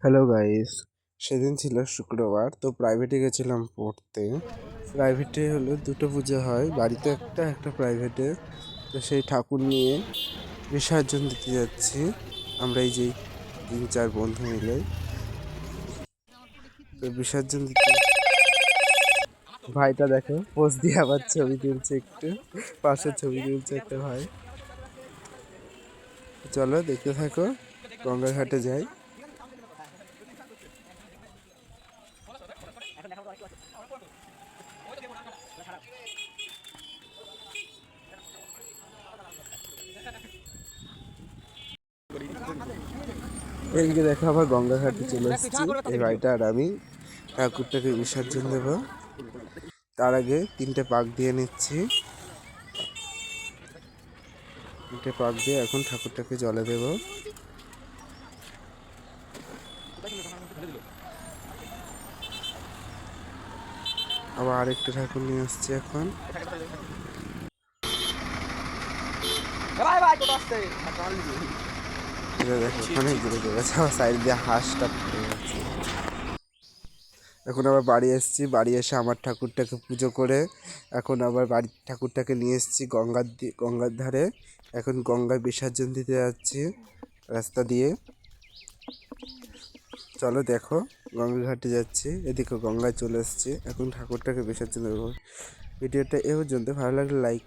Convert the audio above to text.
Hello guys, সেদিন ছিল শুক্রবার, তো প্রাইভেটে গেছিলাম পড়তে। প্রাইভেটে হলো দুটো পুজো হয়, বাড়িতে একটা একটা প্রাইভেটে। তো সেই ঠাকুর নিয়ে বিসর্জন দিতে যাচ্ছি আমরা, এই যে 3-4 বন্ধু মিলে। তো বিসর্জন দিতে ভাইটা দেখো পোজ দিয়ে আবার ছবি তুলছে, একটু পাশে ছবি তুলছে একটা ভাই। চলো দেখতে থাকো, গঙ্গার ঘাটে যাই। এইদিকে দেখো আবার গঙ্গা ঘাটে চলে এসেছি, এই ভাইটা আর আমি ঠাকুরটাকে বিসর্জন দেবো। তার আগে 3টে পাক দিয়ে নিচ্ছি। 3টে পাক দিয়ে এখন ঠাকুরটাকে জলে দেব। আবার আরেকটা ঠাকুর নিয়ে আসছি এখন। এটা দেখো অনেক দূরে চলে গেছে, আমার সাইড দিয়ে হাঁসটা পড়ে গেছে। এখন আবার বাড়ি এসেছি, বাড়ি এসে আমার ঠাকুরটাকে পুজো করে এখন আবার বাড়ির ঠাকুরটাকে নিয়ে এসেছি গঙ্গার ধারে। এখন গঙ্গায় বিসর্জন দিতে যাচ্ছি রাস্তা দিয়ে। চলো দেখো, গঙ্গা ঘাটে যাচ্ছি, এদিকে গঙ্গায় চলে এসেছি, এখন ঠাকুরটাকে বিসর্জন দেবো। ভিডিওটা এ পর্যন্ত, ভালো লাগলে লাইক